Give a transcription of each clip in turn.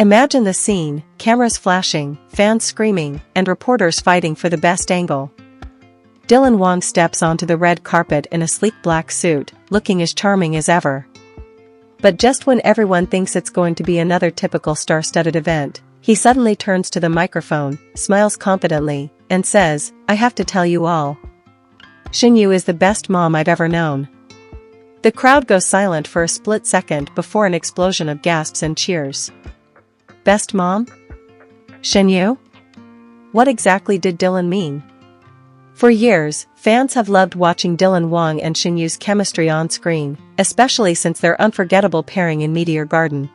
Imagine the scene, cameras flashing, fans screaming, and reporters fighting for the best angle. Dylan Wang steps onto the red carpet in a sleek black suit, looking as charming as ever. But just when everyone thinks it's going to be another typical star-studded event, he suddenly turns to the microphone, smiles confidently, and says, "I have to tell you all. Shen Yue is the best mom I've ever known." The crowd goes silent for a split second before an explosion of gasps and cheers. Best mom? Shen Yue? What exactly did Dylan mean? For years, fans have loved watching Dylan Wang and Shen Yue's chemistry on screen, especially since their unforgettable pairing in Meteor Garden.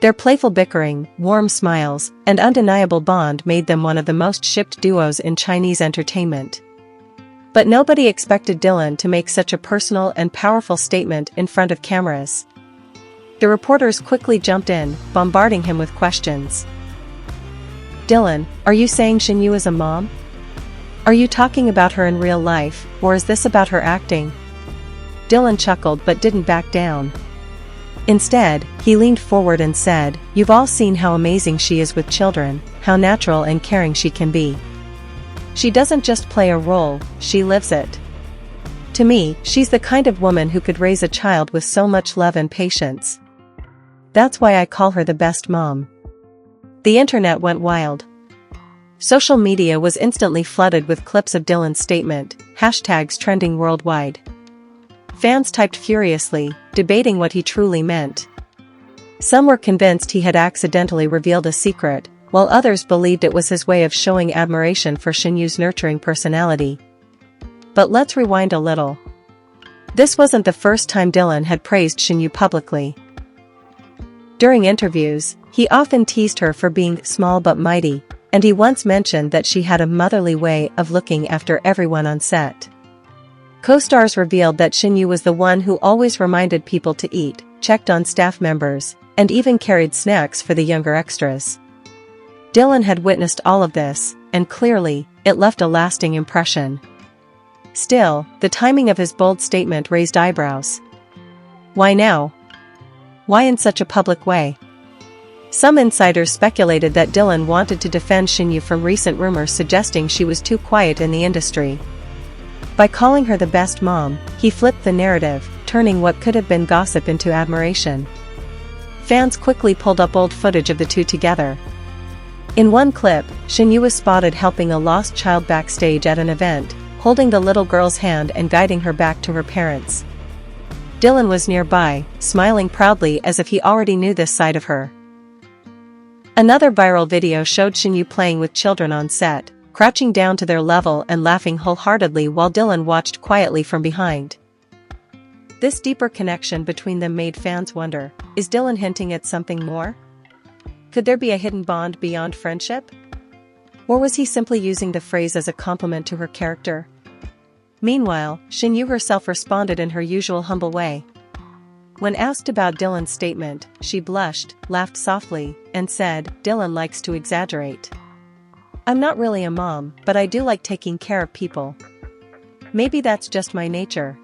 Their playful bickering, warm smiles, and undeniable bond made them one of the most shipped duos in Chinese entertainment. But nobody expected Dylan to make such a personal and powerful statement in front of cameras. The reporters quickly jumped in, bombarding him with questions. "Dylan, are you saying Shen Yue is a mom? Are you talking about her in real life, or is this about her acting?" Dylan chuckled but didn't back down. Instead, he leaned forward and said, "You've all seen how amazing she is with children, how natural and caring she can be. She doesn't just play a role, she lives it. To me, she's the kind of woman who could raise a child with so much love and patience. That's why I call her the best mom." The internet went wild. Social media was instantly flooded with clips of Dylan's statement, hashtags trending worldwide. Fans typed furiously, debating what he truly meant. Some were convinced he had accidentally revealed a secret, while others believed it was his way of showing admiration for Shen Yue's nurturing personality. But let's rewind a little. This wasn't the first time Dylan had praised Shen Yue publicly. During interviews, he often teased her for being small but mighty, and he once mentioned that she had a motherly way of looking after everyone on set. Co-stars revealed that Shen Yue was the one who always reminded people to eat, checked on staff members, and even carried snacks for the younger extras. Dylan had witnessed all of this, and clearly, it left a lasting impression. Still, the timing of his bold statement raised eyebrows. Why now? Why in such a public way? Some insiders speculated that Dylan wanted to defend Shen Yue from recent rumors suggesting she was too quiet in the industry. By calling her the best mom, he flipped the narrative, turning what could have been gossip into admiration. Fans quickly pulled up old footage of the two together. In one clip, Shen Yue was spotted helping a lost child backstage at an event, holding the little girl's hand and guiding her back to her parents. Dylan was nearby, smiling proudly as if he already knew this side of her. Another viral video showed Shen Yue playing with children on set, crouching down to their level and laughing wholeheartedly while Dylan watched quietly from behind. This deeper connection between them made fans wonder, is Dylan hinting at something more? Could there be a hidden bond beyond friendship? Or was he simply using the phrase as a compliment to her character? Meanwhile, Shen Yue herself responded in her usual humble way. When asked about Dylan's statement, she blushed, laughed softly, and said, "Dylan likes to exaggerate. I'm not really a mom, but I do like taking care of people. Maybe that's just my nature."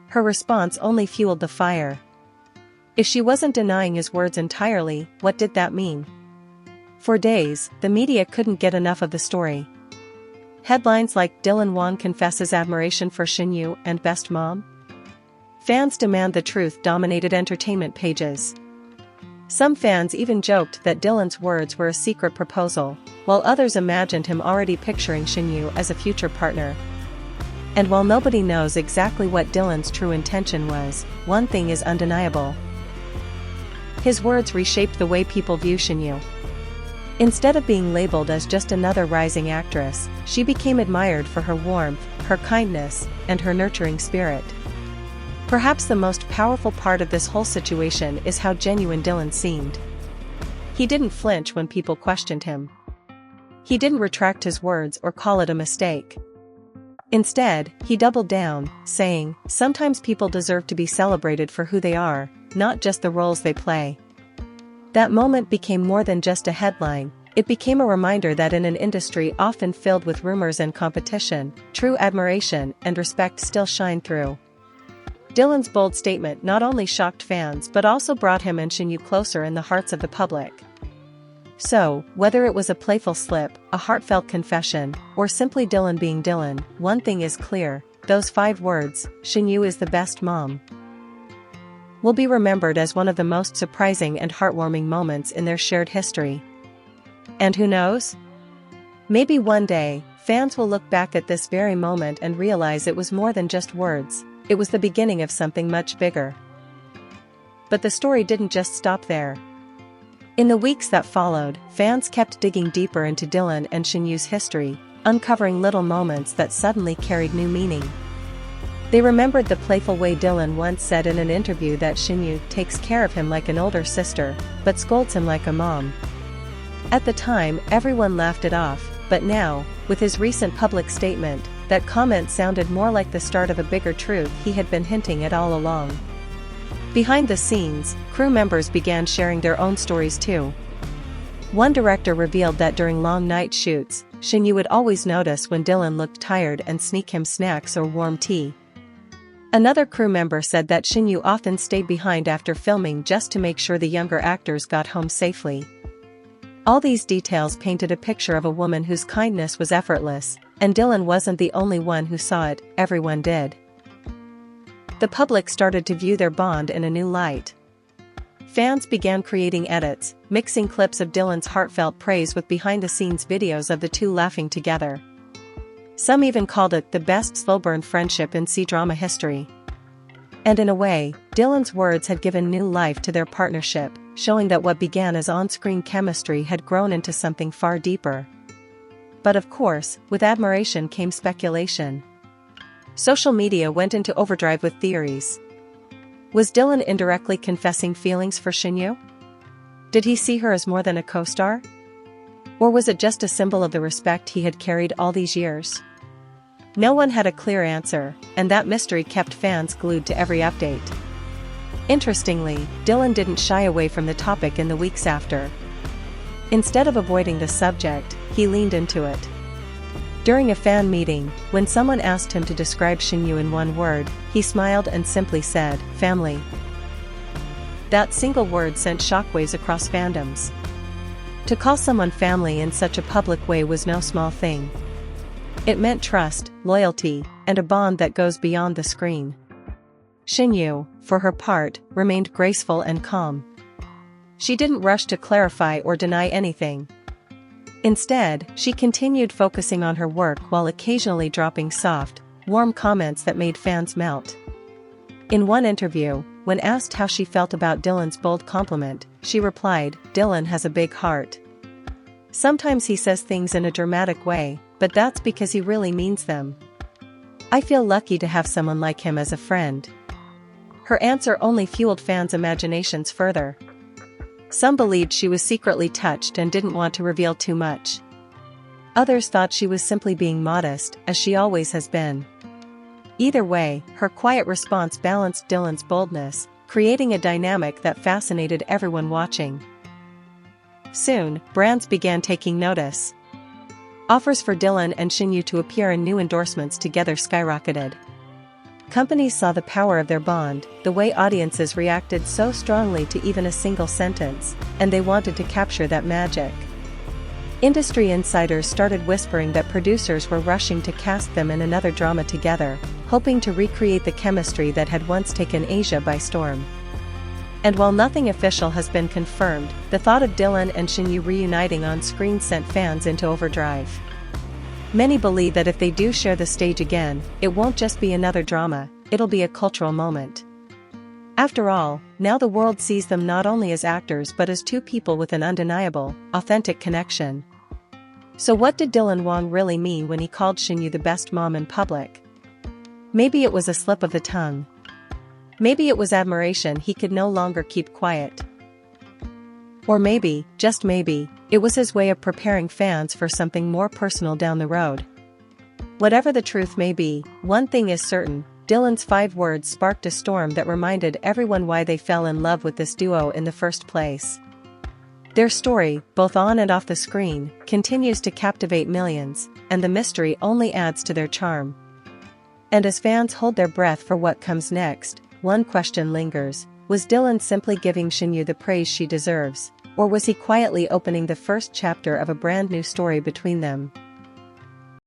Her response only fueled the fire. If she wasn't denying his words entirely, what did that mean? For days, the media couldn't get enough of the story. Headlines like "Dylan Wang confesses admiration for Shen Yue" and "Best Mom." Fans demand the truth dominated entertainment pages. Some fans even joked that Dylan's words were a secret proposal, while others imagined him already picturing Shen Yue as a future partner. And while nobody knows exactly what Dylan's true intention was, one thing is undeniable. His words reshaped the way people view Shen Yue. Instead of being labeled as just another rising actress, she became admired for her warmth, her kindness, and her nurturing spirit. Perhaps the most powerful part of this whole situation is how genuine Dylan seemed. He didn't flinch when people questioned him. He didn't retract his words or call it a mistake. Instead, he doubled down, saying, "Sometimes people deserve to be celebrated for who they are, not just the roles they play." That moment became more than just a headline. It became a reminder that in an industry often filled with rumors and competition, true admiration and respect still shine through. Dylan's bold statement not only shocked fans but also brought him and Shen Yue closer in the hearts of the public. So, whether it was a playful slip, a heartfelt confession, or simply Dylan being Dylan, one thing is clear: those 5 words, "Shen Yue is the best mom," will be remembered as one of the most surprising and heartwarming moments in their shared history. And who knows? Maybe one day, fans will look back at this very moment and realize it was more than just words, it was the beginning of something much bigger. But the story didn't just stop there. In the weeks that followed, fans kept digging deeper into Dylan and Shen Yue's history, uncovering little moments that suddenly carried new meaning. They remembered the playful way Dylan once said in an interview that Shen Yue takes care of him like an older sister, but scolds him like a mom. At the time, everyone laughed it off, but now, with his recent public statement, that comment sounded more like the start of a bigger truth he had been hinting at all along. Behind the scenes, crew members began sharing their own stories too. One director revealed that during long night shoots, Shen Yue would always notice when Dylan looked tired and sneak him snacks or warm tea. Another crew member said that Shen Yue often stayed behind after filming just to make sure the younger actors got home safely. All these details painted a picture of a woman whose kindness was effortless, and Dylan wasn't the only one who saw it, everyone did. The public started to view their bond in a new light. Fans began creating edits, mixing clips of Dylan's heartfelt praise with behind-the-scenes videos of the two laughing together. Some even called it the best slow-burn friendship in C-drama history. And in a way, Dylan's words had given new life to their partnership, showing that what began as on-screen chemistry had grown into something far deeper. But of course, with admiration came speculation. Social media went into overdrive with theories. Was Dylan indirectly confessing feelings for Shen Yue? Did he see her as more than a co-star? Or was it just a symbol of the respect he had carried all these years? No one had a clear answer, and that mystery kept fans glued to every update. Interestingly, Dylan didn't shy away from the topic in the weeks after. Instead of avoiding the subject, he leaned into it. During a fan meeting, when someone asked him to describe Shen Yue in one word, he smiled and simply said, "Family." That single word sent shockwaves across fandoms. To call someone family in such a public way was no small thing. It meant trust, loyalty, and a bond that goes beyond the screen. Shen Yue, for her part, remained graceful and calm. She didn't rush to clarify or deny anything. Instead, she continued focusing on her work while occasionally dropping soft, warm comments that made fans melt. In one interview, when asked how she felt about Dylan's bold compliment, she replied, "Dylan has a big heart. Sometimes he says things in a dramatic way, but that's because he really means them. I feel lucky to have someone like him as a friend." Her answer only fueled fans' imaginations further. Some believed she was secretly touched and didn't want to reveal too much. Others thought she was simply being modest, as she always has been. Either way, her quiet response balanced Dylan's boldness, creating a dynamic that fascinated everyone watching. Soon, brands began taking notice. Offers for Dylan and Shen Yue to appear in new endorsements together skyrocketed. Companies saw the power of their bond, the way audiences reacted so strongly to even a single sentence, and they wanted to capture that magic. Industry insiders started whispering that producers were rushing to cast them in another drama together, hoping to recreate the chemistry that had once taken Asia by storm. And while nothing official has been confirmed, the thought of Dylan and Shen Yue reuniting on screen sent fans into overdrive. Many believe that if they do share the stage again, it won't just be another drama, it'll be a cultural moment. After all, now the world sees them not only as actors but as two people with an undeniable, authentic connection. So what did Dylan Wang really mean when he called Shen Yue the best mom in public? Maybe it was a slip of the tongue. Maybe it was admiration he could no longer keep quiet. Or maybe, just maybe, it was his way of preparing fans for something more personal down the road. Whatever the truth may be, one thing is certain: Dylan's 5 words sparked a storm that reminded everyone why they fell in love with this duo in the first place. Their story, both on and off the screen, continues to captivate millions, and the mystery only adds to their charm. And as fans hold their breath for what comes next, one question lingers: was Dylan simply giving Shen Yue the praise she deserves, or was he quietly opening the first chapter of a brand new story between them?